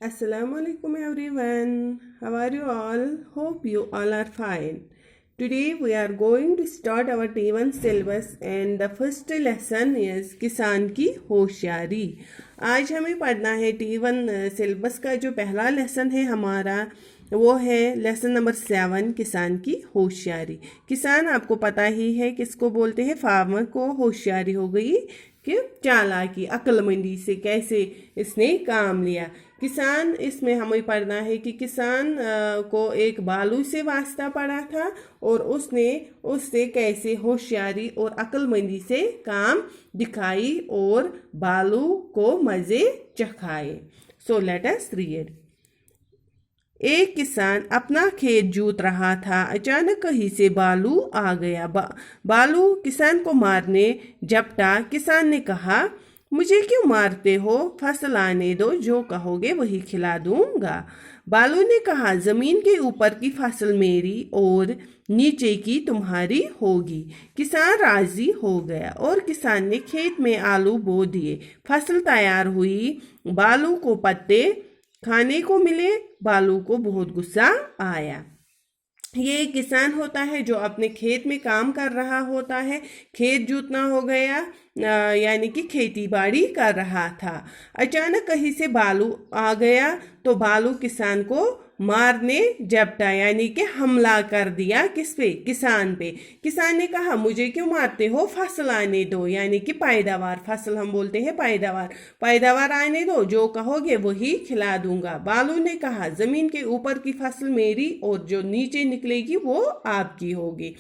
Assalamu alaikum everyone. How are you all? Hope you all are fine. Today we are going to start our T1 syllabus and the first lesson is किसान की होशियारी. आज हमें पढ़ना है T1 syllabus का जो पहला लेसन है हमारा वो है लेसन नंबर 7 किसान की होशियारी. किसान आपको पता ही है किसको बोलते हैं, फार्मर को होशियारी हो गई कि चालाकी अक्लमंदी से कैसे इसने काम लिया. किसान इसमें हमें पढ़ना है कि किसान को एक बालू से वास्ता पड़ा था और उसने उससे कैसे होशियारी और अक्लमंदी से काम दिखाई और बालू को मज़े चखाए. So let us read. एक किसान अपना खेत जोत रहा था. अचानक कहीं से बालू आ गया. बालू किसान को मारने झपटा. किसान ने कहा, मुझे क्यों मारते हो, फसल आने दो, जो कहोगे वही खिला दूंगा. बालू ने कहा, जमीन के ऊपर की फसल मेरी और नीचे की तुम्हारी होगी. किसान राजी हो गया और किसान ने खेत में आलू बो दिए. फसल तैयार हुई. बालू को पत्ते खाने को मिले. बालू को बहुत गुस्सा आया. ये एक किसान होता है जो अपने खेत में काम कर रहा होता है. खेत जोतना हो गया, यानी कि खेती बाड़ी कर रहा था. अचानक कहीं से बालू आ गया तो बालू किसान को मारने झपटा, यानी कि हमला कर दिया. किस पे? किसान पे. किसान ने कहा, मुझे क्यों मारते हो, फसल आने दो, यानी कि पैदावार. फसल हम बोलते हैं पैदावार आने दो, जो कहोगे वही खिला दूंगा. बालू ने कहा, जमीन के ऊपर की फसल मेरी और जो नीचे निकलेगी वो आपकी होगी.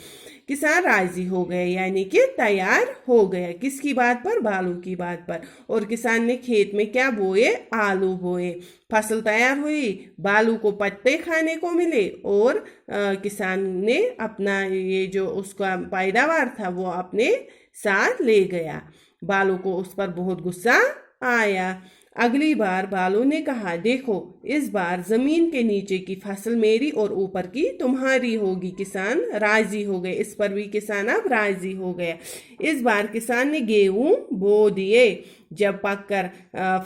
किसान राजी हो गए, यानी कि तैयार हो गया. किसकी बात पर? बालू की बात पर. और किसान ने खेत में क्या बोए? आलू बोए. फसल तैयार हुई. बालू को पत्ते खाने को मिले और किसान ने अपना ये जो उसका पैदावार था वो अपने साथ ले गया. बालू को उस पर बहुत गुस्सा आया. अगली बार बालू ने कहा, देखो इस बार जमीन के नीचे की फसल मेरी और ऊपर की तुम्हारी होगी. किसान राजी हो गए. इस पर भी किसान अब राजी हो गया. इस बार किसान ने गेहूं बो दिए. जब पककर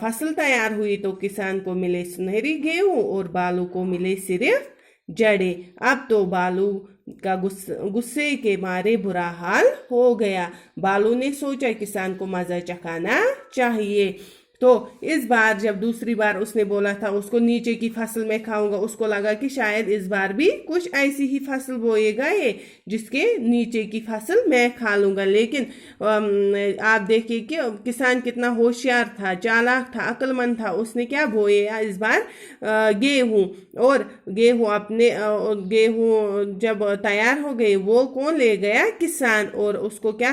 फसल तैयार हुई तो किसान को मिले सुनहरी गेहूं और बालू को मिले सिर्फ जड़े. अब तो बालू का गुस्से के मारे बुरा हाल हो गया. बालू ने सोचा किसान को मजा चखाना चाहिए. तो इस बार जब दूसरी बार उसने बोला था उसको नीचे की फसल में खाऊंगा, उसको लगा कि शायद इस बार भी कुछ ऐसी ही फसल बोएगा ये जिसके नीचे की फसल मैं खा लूंगा. लेकिन आप देखिए कि किसान कितना होशियार था, चालाक था, अक्लमंद था. उसने क्या बोया इस बार? गेहूं. और गेहूं जब तैयार हो गए वो कौन ले गया? किसान. और उसको क्या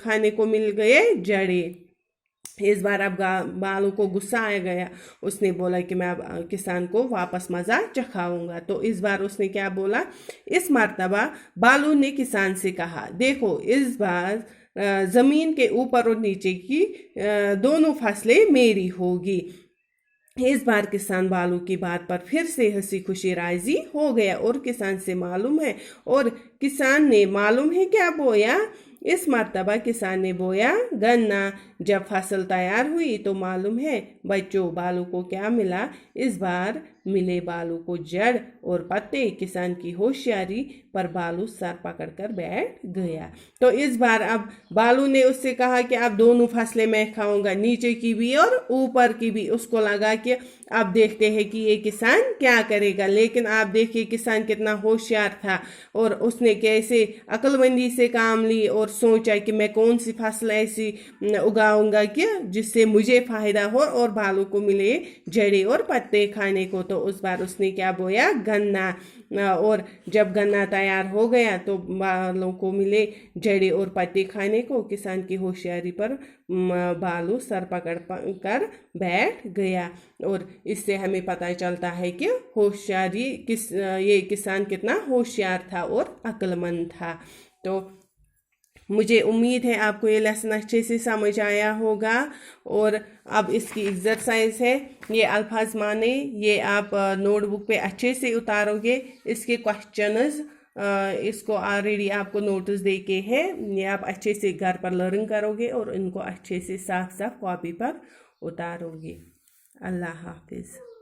खाने को मिल गए? जड़े. इस बार अब बालू को गुस्सा आ गया. उसने बोला कि मैं अब किसान को वापस मज़ा चखाऊंगा. तो इस बार उसने क्या बोला? इस मर्तबा बालू ने किसान से कहा, देखो इस बार ज़मीन के ऊपर और नीचे की दोनों फसलें मेरी होगी. इस बार किसान बालू की बात पर फिर से हंसी खुशी राजी हो गया. और किसान से मालूम है, और किसान ने मालूम है क्या बोया? इस मर्तबा किसान ने बोया गन्ना. जब फसल तैयार हुई तो मालूम है बच्चों बालू को क्या मिला? इस बार मिले बालू को जड़ और पत्ते. किसान की होशियारी पर बालू सर पकड़कर बैठ गया. तो इस बार अब बालू ने उससे कहा कि अब दोनों फसलें मैं खाऊंगा, नीचे की भी और ऊपर की भी. उसको लगा कि अब देखते हैं कि ये किसान क्या करेगा. लेकिन आप देखिए किसान कितना होशियार था और उसने कैसे अक्लमंदी से काम ली और सोचा कि मैं कौन सी फसल ऐसी उगाऊंगा कि जिससे मुझे फायदा हो और बालू को मिले जड़े और पत्ते खाने को. तो उस बार उसने क्या बोया? गन्ना. और जब गन्ना तैयार हो गया तो बालू को मिले जड़े और पत्ते खाने को. किसान की होशियारी पर बालू सर पकड़ कर बैठ गया. और इससे हमें पता चलता है कि होशियारी ये किसान कितना होशियार था और अक्लमंद था. तो मुझे उम्मीद है आपको ये लेसन अच्छे से समझ आया होगा. और अब इसकी एक्सरसाइज है, ये अल्फाज माने, ये आप नोटबुक पे अच्छे से उतारोगे. इसके क्वेश्चंस इसको ऑलरेडी आपको नोटिस दे के है, ये आप अच्छे से घर पर लर्न करोगे और इनको अच्छे से साफ साफ कॉपी पर उतारोगे. अल्लाह हाफिज़.